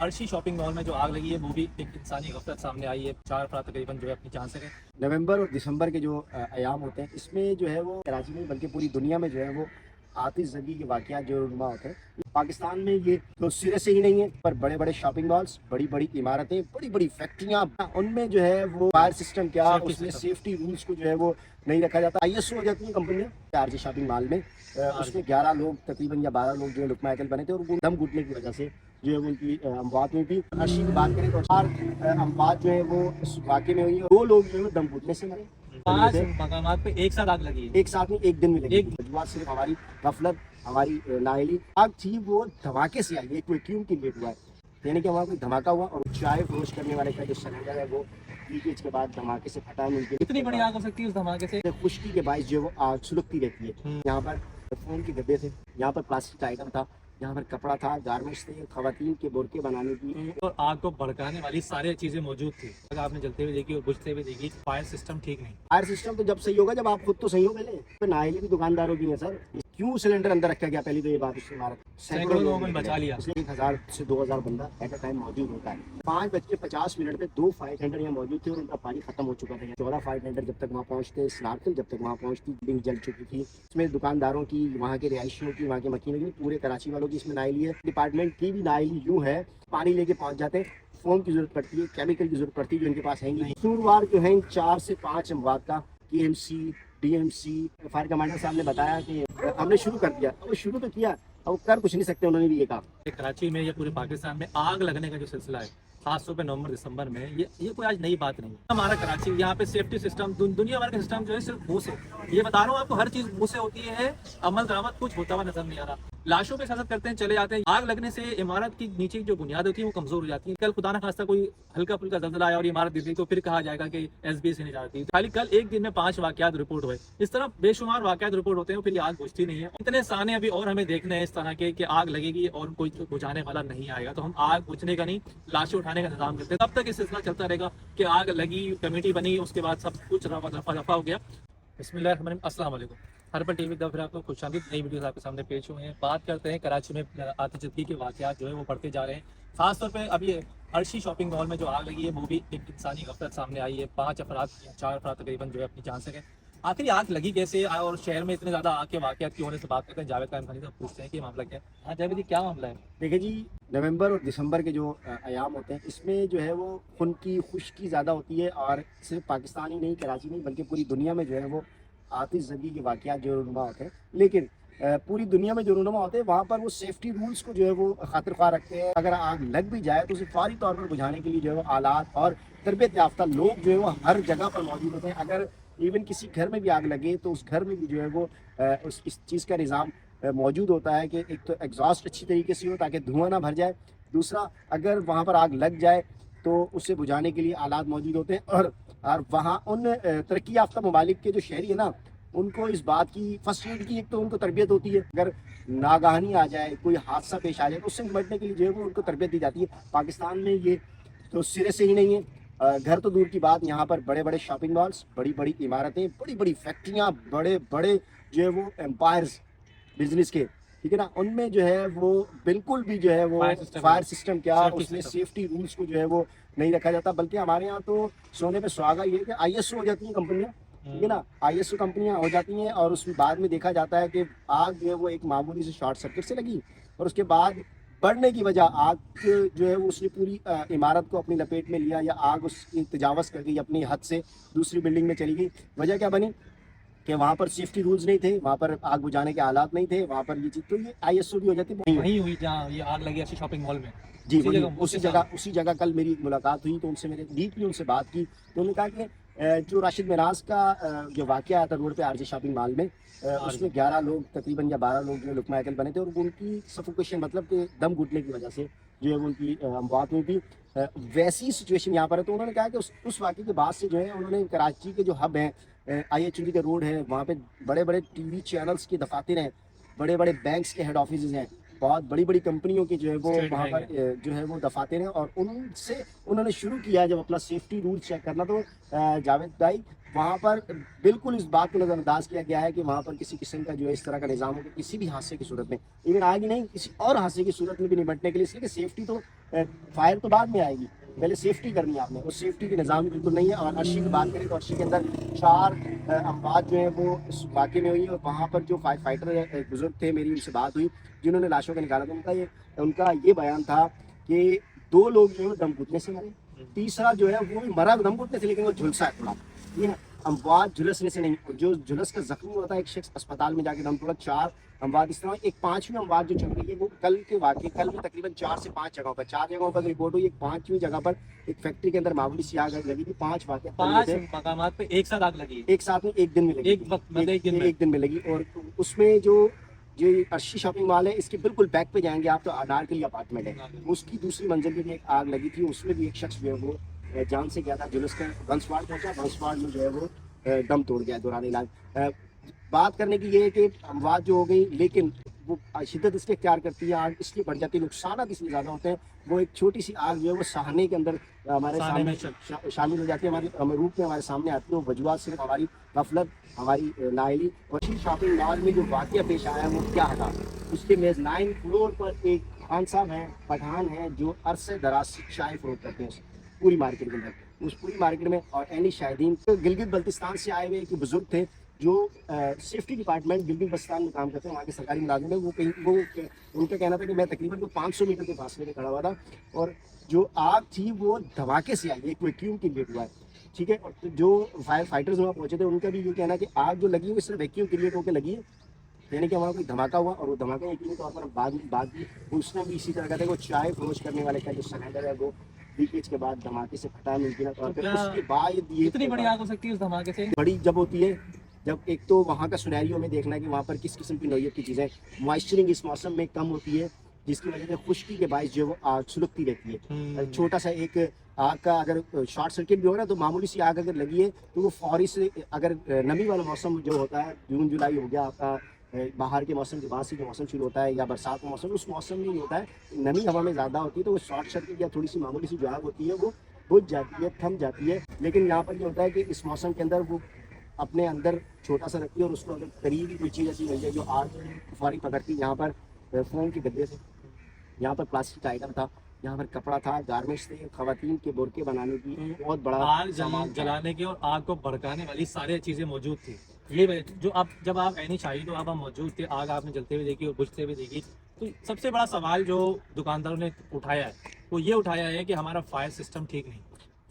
Arshi shopping mall में जो आग लगी है वो भी एक इंसानी गफलत सामने आई है। 4 अफराद तकरीबन जो है अपनी जान से गए। नवंबर और दिसंबर के जो अयाम होते हैं, इसमें जो है वो कराची में बल्कि पूरी दुनिया में जो है वो आतिशज़दी के वाक़यात जो रुनुमा होते हैं। पाकिस्तान में ये तो सिरे से ही नहीं है, पर बड़े बड़े शॉपिंग मॉल्स, बड़ी बड़ी इमारतें, बड़ी बड़ी फैक्ट्रियाँ, उनमें जो है वो फायर सिस्टम क्या, Safety उसमें system। सेफ्टी रूल्स को जो है वो नहीं रखा जाता। ISO हो जाती है कंपनियाँ। आरजे शॉपिंग मॉल में उसमें 11 लोग तकरीबन या 12 लोग जो है लुकमा अकल बने थे, और वो दम घुटने की वजह से जो है वो उनकी अमवात हुई थी। अर्शी की बात करें तो 4 अमवात जो है वो इस वाक़े में हुई है। 2 लोग जो है दम घुटने से मरे। 5 मकामात पे एक साथ आग लगी है। एक साथ में एक दिन में लगी। एक वजूहत सिर्फ हमारी गफलत, हमारी नाअहली। आग थी वो धमाके से आई है, कोई क्यों की लेट हुआ है, यानी कि वहाँ कोई धमाका हुआ और चाय फरोश करने वाले का जो सिलेंडर है वो लीकेज के बाद धमाके से फटा मिलती है। इतनी बड़ी आग हो सकती है उस धमाके से। खुश्की के बायस जो है वो आग सुलगती रहती है। यहाँ पर फोन के डब्बे थे, यहाँ पर प्लास्टिक का आइटम था, यहाँ पर कपड़ा था, गारमेंट्स थे, खवातीन के बुरके बनाने की। और आग को भड़काने वाली सारी चीजें मौजूद थी। अगर आपने जलते हुए देखी और बुझते हुए देखी। फायर सिस्टम ठीक नहीं। फायर सिस्टम तो जब सही होगा जब आप खुद तो सही हो। पहले तो नाअहली भी दुकानदारों की है सर। क्यों सिलेंडर अंदर रखा गया, पहली तो ये बात उससे हमारा सैकड़ों लोगों ने बचा लिया। 1000 से 2000 बंदा एट अ टाइम मौजूद होता है। 5:50 पे 2 फायर टेंडर यहाँ मौजूद थे और उनका पानी खत्म हो चुका था। 14 फायर टेंडर जब तक वहाँ पहुँचते, स्नार्कल जब तक वहाँ पहुँचती, बिल्डिंग जल चुकी थी। इसमें दुकानदारों की, वहाँ के रिहायशियों की, वहाँ के मकीनों की, पूरे कराची वालों की इसमें नाअहली है। डिपार्टमेंट की भी नाअहली यूँ है, पानी लेके पहुँच जाते, फोम की जरूरत पड़ती है, केमिकल की जरूरत पड़ती है जो इनके पास है नहीं। शुक्रवार जो है 4 से 5 अमवात का KMC DMC फायर कमांडर साहब ने बताया कि हमने शुरू कर दिया। अब शुरू तो किया, अब कर कुछ नहीं सकते, उन्होंने भी ये कहा। कराची में या पूरे पाकिस्तान में आग लगने का जो सिलसिला है, खासतौर पे नवंबर दिसंबर में, ये कोई आज नई बात नहीं है। हमारा कराची, यहाँ पे सेफ्टी सिस्टम, दुनिया भर का सिस्टम जो है सिर्फ मुंह से, ये बता रहा हूँ आपको, हर चीज मुंह से होती है। अमल दरामद कुछ होता हुआ नजर नहीं आ रहा। लाशों पे सियासत करते हैं, चले जाते हैं। आग लगने से इमारत की नीचे की जो बुनियाद होती है वो कमजोर हो जाती है। कल खुदा न खास्ता कोई हल्का फुल्का जल्जला आया और इमारत गिर गई तो फिर कहा जाएगा कि SBA से नहीं जाती। खाली कल एक दिन में 5 वाकयात रिपोर्ट हुए। इस तरह बेशुमार वाकयात रिपोर्ट होते हैं, फिर ये आग बुझती नहीं है। इतने साने अभी और हमें देखने हैं इस तरह के कि आग लगेगी और कोई बुझाने वाला नहीं आएगा। तो हम आग बुझने का नहीं, लाशें उठाने का इंतजाम करते हैं। तब तक ये सिलसिला चलता रहेगा कि आग लगी, कमेटी बनी, उसके बाद सब कुछ रफा हो गया। बिस्मिल्लाह, अस्सलाम वालेकुम। हरबल टीवी की फिर आपको खुशामदीद। नई वीडियोस आपके सामने पेश हुए हैं। बात करते हैं कराची में आतिशबाजी के वाकयात जो है वो बढ़ते जा रहे हैं। खासतौर पे अभी अर्शी शॉपिंग मॉल में जो आग लगी है वो भी एक इंसानी गफलत सामने आई है। 4 अफराद तकरीबन जो है अपनी जान से गए। आखिर आग लगी कैसे और शहर में इतने ज्यादा आग के वाकयात क्यों होने से बात करते हैं। जावेद कायम खानी से पूछते हैं कि मामला क्या है। हाँ जावेद जी, क्या मामला है? देखिए जी, नवंबर और दिसंबर के जो अयाम होते हैं, इसमें जो है वो खून की खुश्की ज़्यादा होती है, और सिर्फ पाकिस्तान ही नहीं, कराची नहीं, बल्कि पूरी दुनिया में जो है वो आतिशज़दी के वाकयात जो रुनुमा होते हैं। लेकिन पूरी दुनिया में जो रुनुमा होते हैं वहाँ पर वो सेफ्टी रूल्स को जो है वो खातिर ख्वाह रखते हैं। अगर आग लग भी जाए तो उसे फौरी तौर पर बुझाने के लिए जो है वो आलात और तरबियत याफ्ता लोग जो है वो हर जगह पर मौजूद होते हैं। अगर इवन किसी घर में भी आग लगे तो उस घर में भी जो है वो इस चीज़ का निज़ाम मौजूद होता है कि एक तो एग्जॉस्ट अच्छी तरीके से हो ताकि धुआं ना भर जाए। दूसरा, अगर वहाँ पर आग लग जाए तो उसे बुझाने के लिए आलात मौजूद होते हैं। और वहाँ उन तरक्की याफ्ता ममालिक के जो शहरी है ना, उनको इस बात की फर्स्ट एड की एक तो उनको तरबियत होती है। अगर नागहानी आ जाए, कोई हादसा पेश आ जाए तो उससे निपटने के लिए जो है वो उनको तरबियत दी जाती है। पाकिस्तान में ये तो सिरे से ही नहीं है। घर तो दूर की बात, यहाँ पर बड़े बड़े शॉपिंग मॉल्स, बड़ी बड़ी इमारतें, बड़ी बड़ी फैक्ट्रियाँ, बड़े बड़े जो है वो एम्पायर्स बिजनेस के, ठीक है ना, उनमें जो है वो बिल्कुल भी जो है वो फायर सिस्टम क्या, उसमें सेफ्टी रूल्स को जो है वो नहीं रखा जाता। बल्कि हमारे यहाँ तो सोने पे सुहागा ये है कि ISO हो जाती हैं कंपनियाँ, ठीक है ना, ISO कंपनियाँ हो जाती हैं और उसमें बाद में देखा जाता है कि आग जो है वो एक मामूली से शॉर्ट सर्किट से लगी और उसके बाद बढ़ने की वजह आग जो है वो उसने पूरी इमारत को अपनी लपेट में लिया, या आग उसकी तजावज़ कर गई, अपनी हद से दूसरी बिल्डिंग में चली गई। वजह क्या बनी कि वहाँ पर सेफ्टी रूल्स नहीं थे, वहाँ पर आग बुझाने के आलात नहीं थे, वहाँ पर ये चीज़, तो ये ISO भी हो जाती है। वहीं हुई जहाँ ये आग लगी अर्शी शॉपिंग मॉल में। जी, उसी जगह कल मेरी मुलाकात हुई तो उनसे मैंने डीपली उनसे बात की। तो उन्होंने कहा कि जो राशिद मिराज का जो वाक़या आया था रोड पे RJ शॉपिंग मॉल में, उसमें 11 लोग तकरीबन या 12 लोग जो लुकमा अकल बने थे, और उनकी सफोकेशन, मतलब कि दम घुटने की वजह से जो है उनकी अमवात हुई थी। वैसी सिचुएशन यहाँ पर है। तो उन्होंने कहा कि उस वाक़े के बाद से जो है उन्होंने कराची के जो हब हैं, IHUD के रोड है, वहाँ पे बड़े बड़े TV चैनल्स के दफातर हैं, बड़े बड़े बैंक्स के हेड ऑफिस हैं, بہت بڑی بڑی کمپنیوں کی جو ہے وہ State وہاں Bank پر جو ہے وہ دفاتر ہیں، اور ان سے انہوں نے شروع کیا جب اپنا سیفٹی رول چیک کرنا، تو جاوید بھائی وہاں پر بالکل اس بات کو نظر انداز کیا گیا ہے کہ وہاں پر کسی قسم کا جو ہے اس طرح کا نظام ہو کہ کسی بھی حادثے کی صورت میں، ایون آگے نہیں کسی اور حادثے کی صورت میں بھی نمٹنے کے لیے، اس لیے کہ سیفٹی تو فائر تو بعد میں آئے گی، پہلے سیفٹی کرنی ہے آپ نے، اور سیفٹی کے نظام بالکل نہیں ہے۔ اور ارشی کی بات کریں تو ارشی کے اندر 4 اموات جو ہیں وہ اس واقعے میں ہوئی، اور وہاں پر جو فائر فائٹر بزرگ تھے، میری ان سے بات ہوئی جنہوں نے لاشوں کو نکالا تھا، ان کا یہ بیان تھا کہ 2 لوگ جو ہے دم گھٹنے سے مرے، تیسرا جو ہے وہ مرا دم گھٹنے سے لیکن وہ جھلسا ہے تھوڑا، یہ اموات جھلسنے سے نہیں، جو جھلس کا زخمی ہوتا ہے ایک شخص اسپتال میں جا کے دم توڑا، 4 اموات اس طرح، ایک 5ویں اموات جو چل رہی ہے وہ کل کے واقعے، کل میں تقریباً 4 سے 5 جگہوں پر، 4 جگہوں پر رپورٹ ہوئی، ایک 5ویں جگہ پر ایک فیکٹری کے اندر معمولی سی آگ لگی تھی، 5 واقعے 5 مقامات پہ ایک ساتھ آگ لگی ہے، ایک ساتھ میں ایک دن میں لگی ایک تھی، وقت مطلب ایک دن میں لگی، اور اس میں جو ارشی شاپنگ مال ہے اس کے بالکل بیک پہ جائیں گے آپ تو انارکلی اپارٹمنٹ ہے، اس کی دوسری منزل پہ بھی ایک آگ لگی تھی، اس میں بھی ایک شخص جو ہے وہ جان سے گیا تھا، جلس کا بنسواڑ پہنچا، بنسواڑ میں جو ہے وہ دم توڑ گیا دوران علاج۔ بات کرنے کی یہ ہے کہ اموات جو ہو گئی، لیکن وہ شدت اس کے اختیار کرتی ہے، آگ اس لیے بڑھ جاتی ہے، نقصانات اس لیے زیادہ ہوتے ہیں، وہ ایک چھوٹی سی آگ جو ہے وہ سہانے کے اندر ہمارے سہانے سامنے میں شامل ہو جاتی ہے، ہمارے روپ میں ہمارے سامنے آتی ہے، وہ وجوہات صرف ہماری غفلت، ہماری نااہلی۔ ارشی شاپنگ مال میں جو واقعہ پیش آیا وہ کیا تھا، اس کے میز 9 فلور پر ایک خان صاحب ہیں، پٹھان ہیں، جو عرصے دراز سے چائے فروخت کرتے ہیں پوری مارکیٹ کے اندر، اس پوری مارکیٹ میں، اور اینی شاہدین گلگت بلتستان سے آئے ہوئے ایک بزرگ تھے جو سیفٹی ڈپارٹمنٹ گلگت بلتستان میں کام کرتے ہیں، وہاں کے سرکاری ملازم ہیں، وہ ان کا کہنا تھا کہ میں تقریباً 500 میٹر کے فاصلے میں کھڑا ہوا تھا، اور جو آگ تھی وہ دھماکے سے آئی، ایک ویکیوم کریٹ ہوا ہے، ٹھیک ہے، اور جو فائر فائٹرز وہاں پہنچے تھے ان کا بھی یہ کہنا ہے کہ آگ جو لگی ہے وہ صرف ویکیوم کریٹ ہو کے لگی ہے، یعنی کہ وہاں کوئی دھماکہ ہوا، اور وہ دھماکہ یقینی طور پر بعد میں اس نے بھی اسی طرح کا وہ چائے فروش کرنے والے کا جو سلینڈر ہے وہ لیکیج کے بعد دھماکے سے پھٹا ممکنہ طور پہ، اس کے بعد یہ اتنی بڑی آگ ہو سکتی ہے اس دھماکے سے؟ بڑی جب ہوتی ہے، جب ایک تو وہاں کا سنیریو میں دیکھنا ہے کہ وہاں پر کس قسم کی نوعیت کی چیزیں، موائسچرنگ اس موسم میں کم ہوتی ہے، جس کی وجہ سے خشکی کے باعث جو ہے وہ آگ سلگتی رہتی ہے، چھوٹا سا ایک آگ کا اگر شارٹ سرکٹ بھی ہو نا تو معمولی سی آگ اگر لگی ہے تو وہ فوری سے، اگر نمی والا موسم جو ہوتا ہے جون جولائی ہو گیا آپ کا، باہر کے موسم کے بعد سے جو موسم شروع ہوتا ہے یا برسات کا موسم، اس موسم میں یہ ہوتا ہے نمی ہوا میں زیادہ ہوتی ہے، تو وہ شارٹ سرکٹ یا تھوڑی سی معمولی سی جو آگ ہوتی ہے وہ بجھ جاتی ہے، تھم جاتی ہے، لیکن یہاں پر یہ ہوتا ہے کہ اس موسم کے اندر وہ اپنے اندر چھوٹا سا رکھتی ہے، اور اس کو اگر قریبی کوئی چیز ایسی مل جائے جو آگ فوری پکڑتی ہے، یہاں پر فون کے گدے سے، یہاں پر پلاسٹک کا آئٹم تھا، یہاں پر کپڑا تھا، گارمنٹس تھے، خواتین کے برقعے بنانے کی بہت بڑا آگ جلانے کی اور آگ کو بھڑکانے والی ساری چیزیں موجود تھی، یہ جو اب جب آپ عینی شاہد ہو، اب ہم موجود تھے، آگ آپ نے جلتے ہوئے دیکھی اور بجھتے ہوئے دیکھی، تو سب سے بڑا سوال جو دکانداروں نے اٹھایا ہے وہ یہ اٹھایا ہے کہ ہمارا فائر سسٹم ٹھیک نہیں۔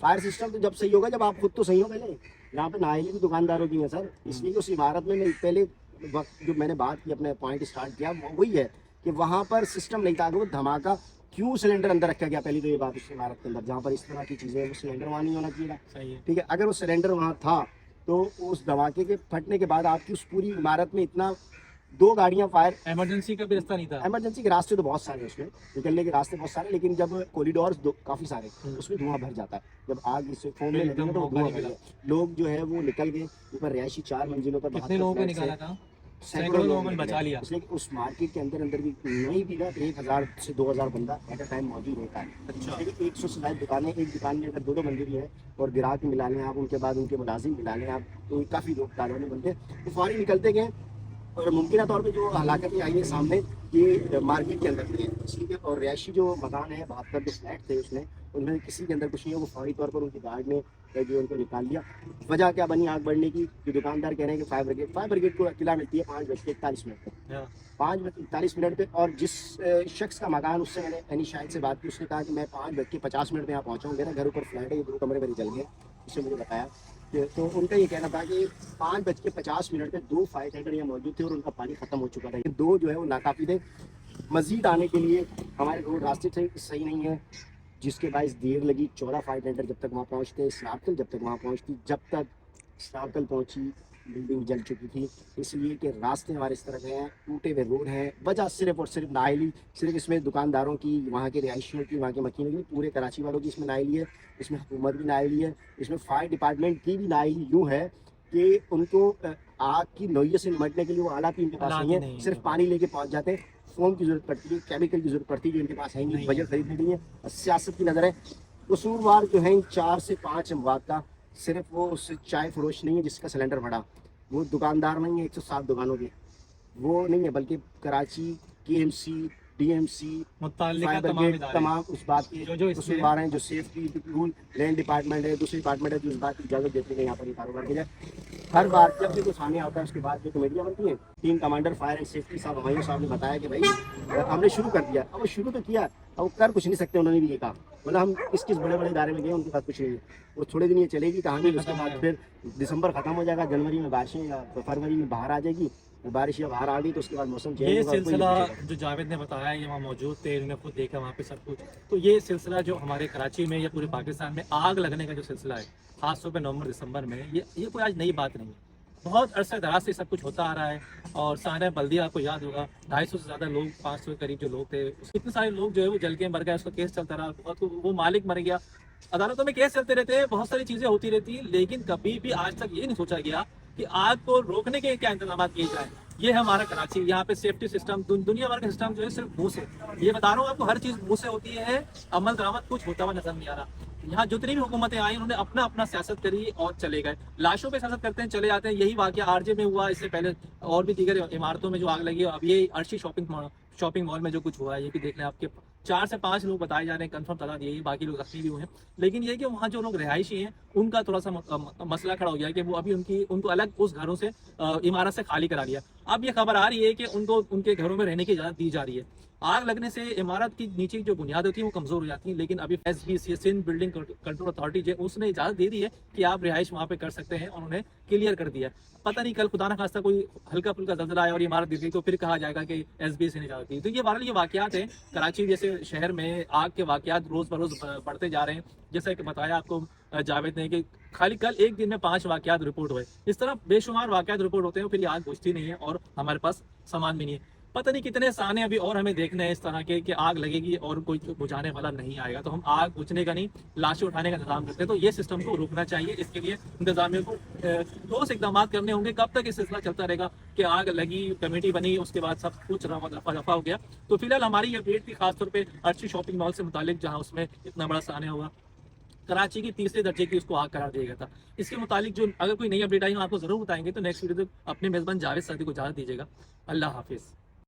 فائر سسٹم تو جب صحیح ہوگا جب آپ خود تو صحیح ہو، پہلے یہاں پہ نااہلی بھی دکانداروں کی ہے سر، اس لیے اس عمارت میں پہلے وقت جو میں نے بات کی، اپنے پوائنٹ اسٹارٹ کیا وہ وہی ہے کہ وہاں پر سسٹم نہیں تھا کہ وہ دھماکہ کیوں سلنڈر اندر رکھا گیا، پہلی تو یہ بات اس عمارت کے اندر جہاں پر اس طرح کی چیزیں، وہ سلنڈر وہاں نہیں ہونا چاہیے، ٹھیک ہے، اگر وہ سلنڈر وہاں تھا تو اس دھماکے کے پھٹنے کے بعد آپ کی اس پوری عمارت میں اتنا 2 گاڑیاں فائر، ایمرجنسی کا بھی راستہ نہیں تھا، ایمرجنسی کے راستے تو بہت سارے ہیں، اس میں نکلنے کے راستے بہت سارے، لیکن جب کوریڈورز کافی سارے، اس میں دھواں بھر جاتا ہے، جب آگ اس سے فون میں لگے گا تو دھواں بھر گیا، لوگ جو ہے وہ نکل گئے اوپر، رہائشی 4 منزلوں پر، کتنے لوگوں کو نکالا تھا؟ سینکڑوں لوگوں نے بچا لیا، اس لیے کہ اس مارکیٹ کے اندر بھی نہیں بھی نا 1000 سے 2000 بندہ ایٹ اے ٹائم موجود ہوتا ہے، اچھا، لیکن 100 سے زائد دکانیں، ایک دکان میں اگر 2 بندے بھی ہیں اور گراہک ملا لیں آپ، ان کے بعد ان کے ملازم ملا لیں آپ، تو کافی لوگ تعداد میں بنتے تو فوری نکلتے گئے، اور ممکنہ طور پہ جو ہلاکتیں آئی ہیں سامنے یہ مارکیٹ کے اندر بھی ہے، اسی کے، اور رہائشی جو مکان ہے 72 جو فلیٹ تھے اس میں، ان میں کسی کے اندر کچھ نہیں ہے، وہ فوری طور پر ان کی گارڈ نے جو ان کو نکال لیا۔ وجہ کیا بنی آگ بڑھنے کی، جو دکاندار کہہ رہے ہیں کہ فائر بریگیڈ کو اطلاع ملتی ہے 5:41 پہ، 5:41 پہ، اور جس شخص کا مکان، اس سے میں نے اینی شاہد سے بات کی، اس نے کہا کہ میں 5:50 پہ یہاں پہنچا ہوں، میرا گھر اوپر فلیٹ ہے، یہ 2 کمرے میرے جل گئے، اس نے مجھے بتایا، تو ان کا یہ کہنا تھا کہ 5:50 پہ 2 فائر ٹینڈر یہاں موجود تھے اور ان کا پانی ختم ہو چکا تھا، 2 جو ہے وہ ناکافی تھے، مزید آنے کے لیے ہمارے روڈ راستے صحیح نہیں ہے، جس کے باعث دیر لگی، 14 فائر ٹینڈر جب تک وہاں پہنچتے، اسنارکل جب تک وہاں پہنچتی، جب تک اسنارکل پہنچی بلڈنگ جل چکی تھی، اس لیے کہ راستے ہمارے اس طرح کے ہیں، ٹوٹے ہوئے روڈ ہیں، وجہ صرف اور صرف نااہلی، صرف اس میں دکانداروں کی، وہاں کے رہائشیوں کی، وہاں کے مکینوں کی، پورے کراچی والوں کی اس میں نااہلی ہے، اس میں حکومت بھی نااہلی ہے، اس میں فائر ڈپارٹمنٹ کی بھی نااہلی یوں ہے کہ ان کو آگ کی نوعیت سے نمٹنے کے لیے وہ آلات بھی ان کے پاس نہیں ہے، صرف پانی لے کے پہنچ جاتے ہیں، फोम की जरूरत पड़ती है, केमिकल की जरूरत पड़ती है, जो इनके पास है नहीं, बजट खरीदने के लिए सियासत की नज़र है। कसूरवार जो है इन 4 से 5 अमवात का, सिर्फ वो उससे चाय फरोश नहीं है जिसका सिलेंडर बढ़ा, वो दुकानदार नहीं है 107 दुकानों के, वो नहीं है, बल्कि कराची KMC DMC मुत्तल्लिका फायर तमाम ब्रिगेड इदारे तमाम उस बात के जो इसमें कसूरवार हैं, जो सेफ्टी रूल लैंड डिपार्टमेंट है, दूसरी डिपार्टमेंट है जो इस बात की इजाज़त देते हैं यहाँ पर ये कारोबार के लिए। हर बार जब भी कोई सामने आता है उसके बाद जो कमेटियाँ बनती हैं, team commander fire and safety साहब हमारे साहब ने बताया कि भाई हमने शुरू कर दिया। अब वो शुरू तो किया, अब वो कर कुछ नहीं सकते, उन्होंने भी ये कहा, मतलब हम किस बड़े बड़े इदारे में गए उनके पास कुछ नहीं है, वो थोड़े दिन ये चलेगी कहानी, उसके बाद फिर दिसंबर खत्म हो जाएगा, जनवरी में बारिशें या फरवरी में बाहर आ जाएगी, बारिश या बाहर आ गई तो उसके बाद मौसम चेंज ये होगा, कोई नहीं सिलसिला पूछेगा। जो जावेद ने बताया, ये वहाँ मौजूद थे, इन्होंने खुद देखा वहाँ पे सब कुछ। तो ये सिलसिला जो हमारे कराची में या पूरे पाकिस्तान में आग लगने का जो सिलसिला है, खासतौर पे नवंबर दिसंबर में, ये कोई आज नई बात नहीं है, बहुत अरसे दराज से सब कुछ होता आ रहा है। और सारे बल्दिया आपको याद होगा 250 से ज़्यादा लोग, 500 के करीब जो लोग थे, इतने सारे लोग जो है वो जल के मर गए, उसका केस चलता रहा, बहुत वो मालिक मर गया, अदालतों में केस चलते रहते हैं, बहुत सारी चीज़ें होती रहती, लेकिन कभी भी आज तक ये नहीं सोचा गया कि आग को रोकने के क्या इंतजाम किए जाए। ये है हमारा कराची, यहाँ पे सेफ्टी सिस्टम, दुनिया भर का सिस्टम जो है सिर्फ मुंह से, ये बता रहा हूँ आपको, हर चीज़ मुंह से होती है, अमल दरामद कुछ होता हुआ नजर नहीं आ रहा। यहाँ जितनी भी हुकूमतें आई उन्होंने अपना अपना सियासत करी और चले गए, लाशों पे सियासत करते हैं चले जाते हैं। यही वाकया RJ में हुआ, इससे पहले और भी दीगर इमारतों में जो आग लगी, अब ये अर्शी शॉपिंग मॉल में जो कुछ हुआ है, ये भी देख लें, आपके 4 से 5 लोग बताए जा रहे हैं, कंफर्म तादाद यही, बाकी लोग जख्मी भी हुए हैं। लेकिन ये कि वहाँ जो लोग रिहायशी हैं उनका थोड़ा सा मसला खड़ा हो गया कि वो अभी उनको अलग उस घरों से इमारत से खाली करा लिया। अब ये खबर आ रही है कि उनको उनके घरों में रहने की इजाज़त दी जा रही है। आग लगने से इमारत की नीचे की जो बुनियाद होती है वो कमज़ोर हो जाती है, लेकिन अभी SBC Sindh building control authority जो उसने इजाज़त दे दी है कि आप रिहाइश वहाँ पे कर सकते हैं, और उन्होंने क्लियर कर दिया। पता नहीं कल खुदा न खास्ता कोई हल्का फुल्का ज़लज़ला आया और इमारत गिर गई तो फिर कहा जाएगा कि SBC ने इजाज़त दी। तो ये बहरहाल ये वाक़यात हैं, कराची जैसे शहर में आग के वाक़यात रोज़ बरोज़ बढ़ते जा रहे हैं। जैसा कि बताया आपको जावेद ने कि खाली कल एक दिन में 5 वाक़यात रिपोर्ट हुए, इस तरह बेशुमार वाक़यात रिपोर्ट होते हैं, फिर ये आग बुझती नहीं है और हमारे पास सामान भी नहीं है। पता नहीं कितने साने अभी और हमें देखने हैं इस तरह के कि आग लगेगी और कोई बुझाने वाला नहीं आएगा, तो हम आग बुझने का नहीं, लाशें उठाने का इंतजाम करते हैं। तो ये सिस्टम को रुकना चाहिए, इसके लिए इंतजामिया को ठोस इकदाम करने होंगे। कब तक ये सिलसिला चलता रहेगा कि आग लगी, कमेटी बनी, उसके बाद सब कुछ रफा दफा हो गया। तो फिलहाल हमारी ये अपडेट थी खासतौर पर अर्शी शॉपिंग मॉल से मुतालिक, जहाँ उसमें इतना बड़ा साना हुआ, कराची की 3रे दर्जे की उसको आग करार दिया गया था। इसके मुतालिक जो अगर कोई नई अपडेट आई हम आपको जरूर बताएंगे। तो नेक्स्ट वीडियो तक अपने मेज़बान जावेद सदी को इजाज़त दीजिएगा। अल्लाह हाफिज़।